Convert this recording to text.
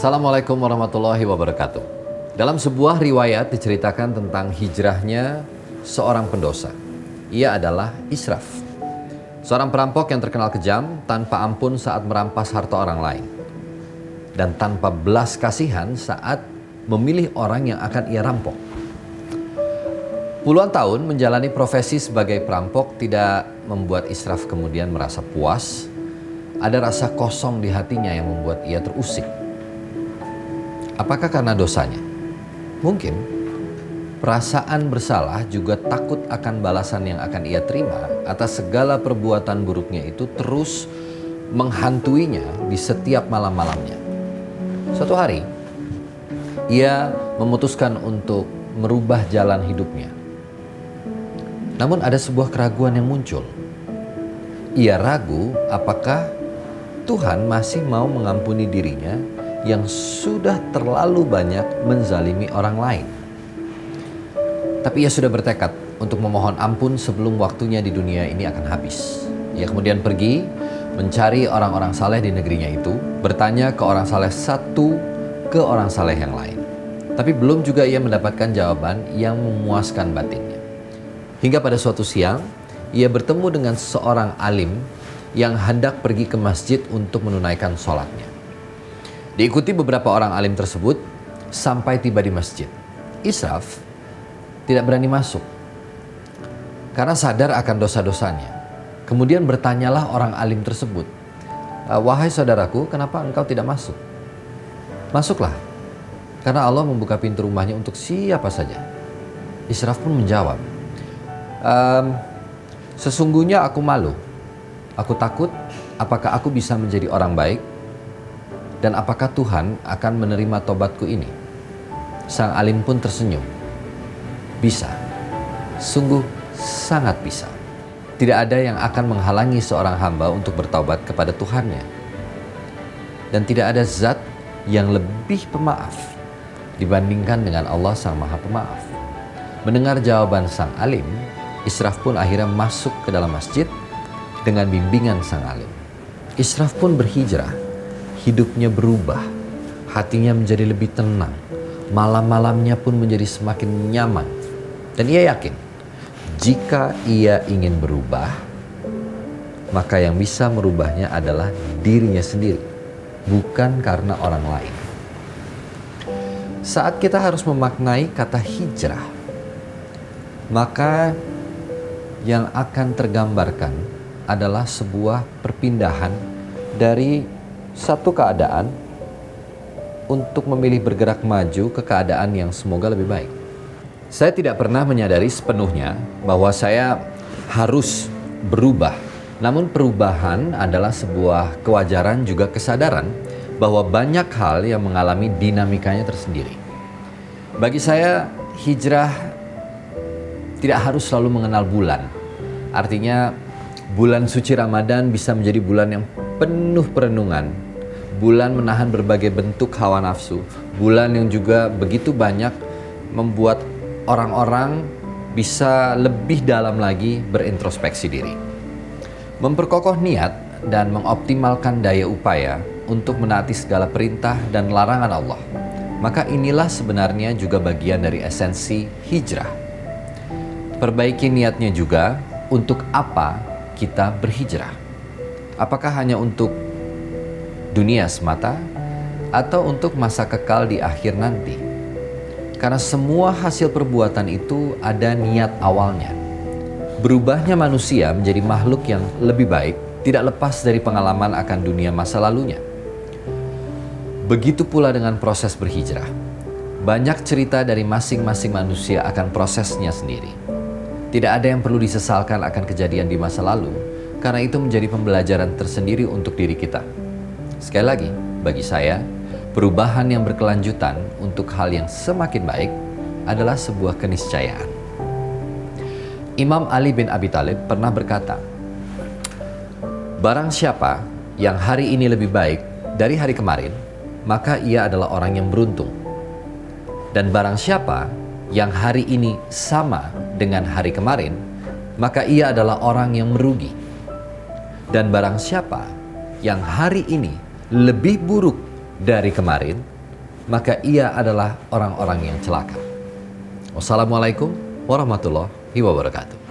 Assalamualaikum warahmatullahi wabarakatuh. Dalam sebuah riwayat diceritakan tentang hijrahnya seorang pendosa. Ia adalah Israf, seorang perampok yang terkenal kejam, tanpa ampun saat merampas harta orang lain, dan tanpa belas kasihan saat memilih orang yang akan ia rampok. Puluhan tahun menjalani profesi sebagai perampok tidak membuat Israf kemudian merasa puas. Ada rasa kosong di hatinya yang membuat ia terusik. Apakah karena dosanya? Mungkin. Perasaan bersalah juga takut akan balasan yang akan ia terima atas segala perbuatan buruknya itu terus menghantuinya di setiap malam-malamnya. Suatu hari, ia memutuskan untuk merubah jalan hidupnya. Namun ada sebuah keraguan yang muncul. Ia ragu apakah Tuhan masih mau mengampuni dirinya yang sudah terlalu banyak menzalimi orang lain. Tapi ia sudah bertekad untuk memohon ampun sebelum waktunya di dunia ini akan habis. Ia kemudian pergi mencari orang-orang saleh di negerinya itu, bertanya ke orang saleh satu ke orang saleh yang lain. Tapi belum juga ia mendapatkan jawaban yang memuaskan batinnya. Hingga pada suatu siang, ia bertemu dengan seorang alim yang hendak pergi ke masjid untuk menunaikan sholatnya. Diikuti beberapa orang alim tersebut sampai tiba di masjid. Israf tidak berani masuk karena sadar akan dosa-dosanya. Kemudian bertanyalah orang alim tersebut, "Wahai saudaraku, kenapa engkau tidak masuk?" "Masuklah, karena Allah membuka pintu rumahnya untuk siapa saja." Israf pun menjawab, "Sesungguhnya aku malu. Aku takut apakah aku bisa menjadi orang baik dan apakah Tuhan akan menerima tobatku ini?" Sang alim pun tersenyum. Bisa, sungguh sangat bisa. Tidak ada yang akan menghalangi seorang hamba untuk bertaubat kepada Tuhannya. Dan tidak ada zat yang lebih pemaaf dibandingkan dengan Allah Sang Maha Pemaaf. Mendengar jawaban sang alim, Israf pun akhirnya masuk ke dalam masjid dengan bimbingan sang alim. Israf pun berhijrah, hidupnya berubah, hatinya menjadi lebih tenang, malam-malamnya pun menjadi semakin nyaman. Dan ia yakin, jika ia ingin berubah, maka yang bisa merubahnya adalah dirinya sendiri, bukan karena orang lain. Saat kita harus memaknai kata hijrah, maka yang akan tergambarkan adalah sebuah perpindahan dari satu keadaan untuk memilih bergerak maju ke keadaan yang semoga lebih baik. Saya tidak pernah menyadari sepenuhnya bahwa saya harus berubah. Namun perubahan adalah sebuah kewajaran juga kesadaran bahwa banyak hal yang mengalami dinamikanya tersendiri. Bagi saya, hijrah tidak harus selalu mengenal bulan. Artinya bulan suci Ramadan bisa menjadi bulan yang penuh perenungan, bulan menahan berbagai bentuk hawa nafsu, bulan yang juga begitu banyak membuat orang-orang bisa lebih dalam lagi berintrospeksi diri. Memperkokoh niat dan mengoptimalkan daya upaya untuk menaati segala perintah dan larangan Allah. Maka inilah sebenarnya juga bagian dari esensi hijrah. Perbaiki niatnya juga untuk apa kita berhijrah. Apakah hanya untuk dunia semata atau untuk masa kekal di akhir nanti? Karena semua hasil perbuatan itu ada niat awalnya. Berubahnya manusia menjadi makhluk yang lebih baik tidak lepas dari pengalaman akan dunia masa lalunya. Begitu pula dengan proses berhijrah. Banyak cerita dari masing-masing manusia akan prosesnya sendiri. Tidak ada yang perlu disesalkan akan kejadian di masa lalu, karena itu menjadi pembelajaran tersendiri untuk diri kita. Sekali lagi, bagi saya, perubahan yang berkelanjutan untuk hal yang semakin baik adalah sebuah keniscayaan. Imam Ali bin Abi Thalib pernah berkata, "Barang siapa yang hari ini lebih baik dari hari kemarin, maka ia adalah orang yang beruntung. Dan barang siapa yang hari ini sama dengan hari kemarin, maka ia adalah orang yang merugi. Dan barang siapa yang hari ini lebih buruk dari kemarin, maka ia adalah orang-orang yang celaka. Wassalamualaikum warahmatullahi wabarakatuh.